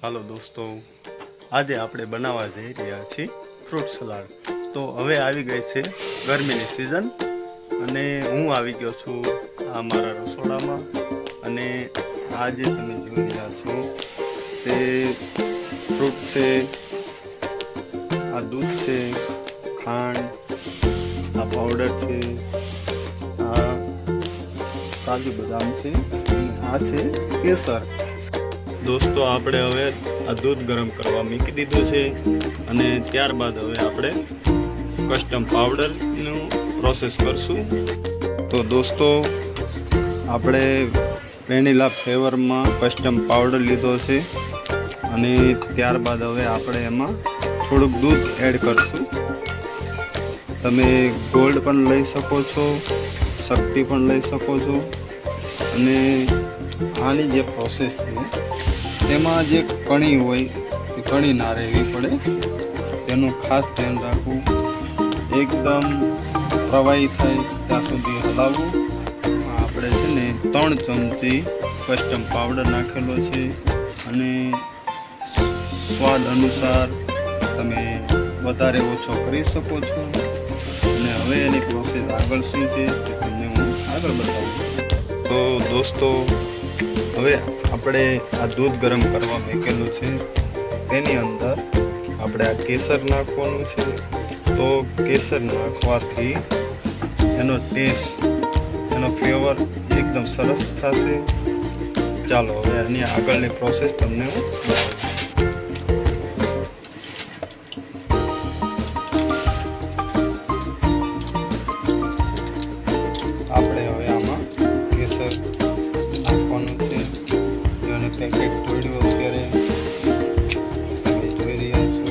હાલો દોસ્તો, આજે આપણે બનાવવા જઈ રહ્યા છીએ ફ્રૂટ સલાડ. તો હવે આવી ગઈ છે ગરમીની સિઝન અને હું આવી ગયો છું આ મારા રસોડામાં. અને આજે તમે જોઈ રહ્યા છો તે ફ્રૂટ છે, આ દૂધ છે, ખાંડ, આ પાવડર છે, આ કાજુ બદામ છે, આ છે કેસર. દોસ્તો, આપણે હવે આ દૂધ ગરમ કરવા મૂકી દીધું છે અને ત્યારબાદ હવે આપણે કસ્ટમ પાવડરનું પ્રોસેસ કરશું. તો દોસ્તો, આપણે વેનીલા ફ્લેવરમાં કસ્ટમ પાવડર લીધો છે અને ત્યારબાદ હવે આપણે એમાં થોડુંક દૂધ એડ કરશું. તમે ગોલ્ડ પણ લઈ શકો છો, શક્તિ પણ લઈ શકો છો. અને આની જે પ્રોસેસ છે તેમાં જે કણી હોય એ કણી ના રહેવી પડે, તેનું ખાસ ધ્યાન રાખવું. એકદમ પ્રવાહી થાય ત્યાં સુધી હલાવવું. આપણે છે ને 3 ચમચી કસ્ટમ પાવડર નાખેલો છે અને સ્વાદ અનુસાર તમે વધારે ઓછો કરી શકો છો. અને હવે એની પ્રોસેસ આગળ શું છે તે તમને હું આગળ બતાવું. તો દોસ્તો, હવે આપણે આ દૂધ ગરમ કરવા મૂકેલું છે તેની અંદર આપણે આ કેસર નાખવાનું છે. તો કેસર નાખવાથી એનો ટેસ્ટ, એનો ફ્લેવર એકદમ સરસ થશે. ચાલો હવે આની આગળની પ્રોસેસ તમને હું બતાવું. આપણે હવે આમાં કેસર નાખવાનું છે. અને પેકેટ તોડ્યું અત્યારે તમે જોઈ રહ્યા છો.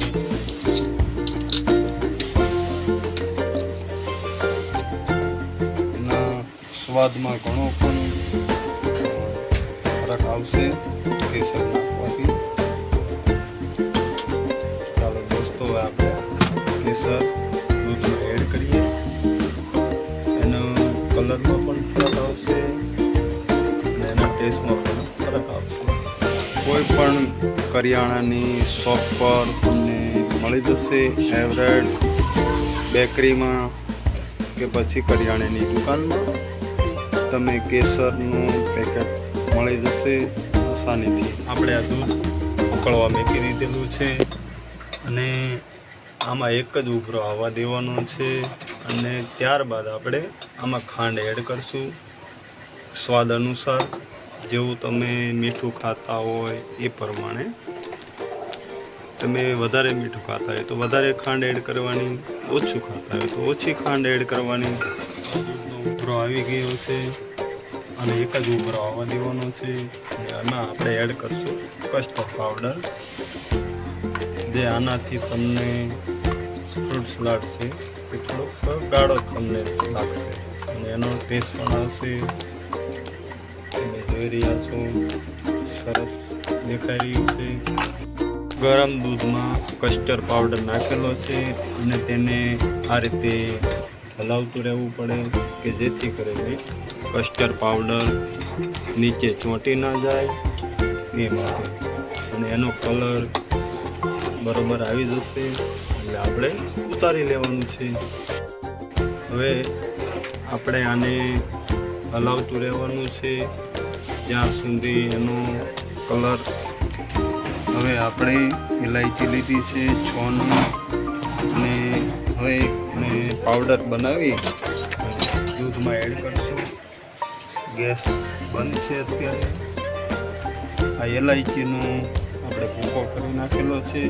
એના સ્વાદમાં ઘણો પણ ફરક આવશે કેસર નાખવાથી. ચાલો દોસ્તો, આપણે કેસર દૂધમાં એડ કરીએ. એનો કલરમાં પણ ફરક આવશે અને એના ટેસ્ટમાં પણ ફરક આવશે. કોઈ પણ કરિયાણાની શોપ પર તમને મળી જશે, એવરેટ બેકરીમાં કે પછી કરિયાણાની દુકાનમાં તમે કેસરનું પેકેટ મળી જશે આસાનીથી. આપણે આ દૂધ ઉકળવા મૂકી દીધેલું છે અને આમાં એક જ ઉભરો આવવા દેવાનો છે. અને ત્યારબાદ આપણે આમાં ખાંડ એડ કરશું સ્વાદ અનુસાર. જેવું તમે મીઠું ખાતા હોય એ પ્રમાણે. તમે વધારે મીઠું ખાતા હોય તો વધારે ખાંડ એડ કરવાની, ઓછું ખાતા હોય તો ઓછી ખાંડ એડ કરવાની. દૂધનો ઉભરો આવી ગયો છે અને એક જ ઉભરો આવવા દેવાનો છે. અને આમાં આપણે એડ કરશું કસ્ટર્ડ પાવડર, જે આનાથી તમને ફ્રૂટ સલાડ છે એ થોડોક ગાઢો તમને લાગશે અને એનો ટેસ્ટ પણ આવશે. તમે જોઈ રહ્યા છો, સરસ દેખાઈ રહ્યું છે. ગરમ દૂધમાં કસ્ટર્ડ પાવડર નાખેલો છે અને તેને આ રીતે હલાવતું રહેવું પડે કે જેથી કરીને કસ્ટર્ડ પાવડર નીચે ચોંટી ના જાય એ માટે. અને એનો કલર બરોબર આવી જશે એટલે આપણે ઉતારી લેવાનું છે. હવે આપણે આને હલાવતું રહેવાનું છે જ્યાં સુધી એનો કલર. હવે આપણે ઇલાયચી લીધી છે 6ની અને હવે એને પાવડર બનાવી દૂધમાં એડ કરશું. ગેસ બંધ છે અત્યારે. આ ઇલાયચીનો આપણે ભૂકો કરી નાખેલો છે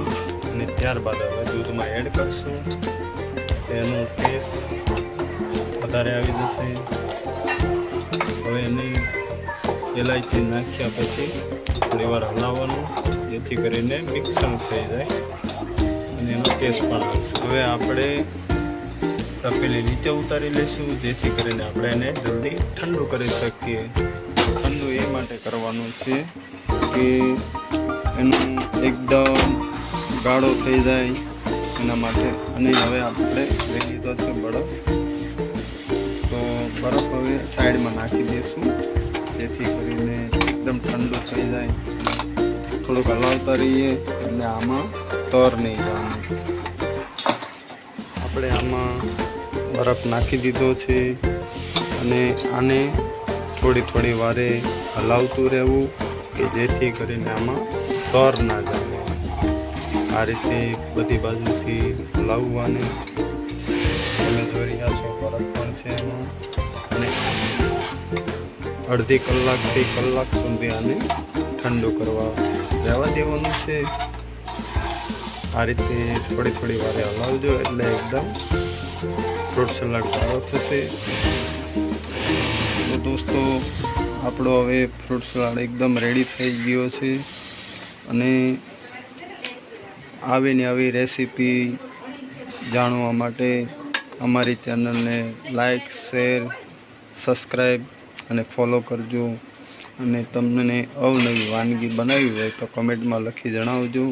અને ત્યારબાદ હવે દૂધમાં એડ કરશું. એનો ટેસ્ટ વધારે આવી જશે. હવે એને ઇલાયચી નાખ્યા પછી થોડી વાર હલાવવાનું, જેથી કરીને મિક્સર થઈ જાય અને એનો ટેસ્ટ પણ આવશે. હવે આપણે તપેલી નીચે ઉતારી લઈશું જેથી કરીને આપણે એને જલ્દી ઠંડુ કરી શકીએ. ઠંડુ એ માટે કરવાનું છે કે એનું એકદમ ગાઢો થઈ જાય એના માટે. અને હવે આપણે લઈ લીધો છે બરફ. તો બરફ હવે સાઈડમાં નાખી દઈશું જેથી કરીને એકદમ ઠંડુ થઈ જાય. થોડુંક હલાવતા રહીએ અને આમાં તર નહીં જવાનું. આપણે આમાં બરફ નાખી દીધો છે અને આને થોડી વારે હલાવતું રહેવું કે જેથી કરીને આમાં તર ના જાય. આ રીતે બધી બાજુથી હલાવવાને. તમે જોઈ રહ્યા છો બરફ પણ છે એમાં. અને અડધી કલાકથી કલાક સુધી આને ઠંડુ કરવા રહેવા દેવાનું છે. આ રીતે થોડી વારે હલાવજો એટલે એકદમ ફ્રૂટ સલાડ સારો થશે. તો દોસ્તો આપણો હવે ફ્રૂટ સલાડ એકદમ રેડી થઈ ગયો છે. અને આવી રેસીપી જાણવા માટે અમારી ચેનલને લાઈક, શેર, સબસ્ક્રાઈબ અને ફોલો કરજો. અને તમને અવનવી વાનગી બનાવી હોય તો કમેન્ટમાં લખી જણાવજો.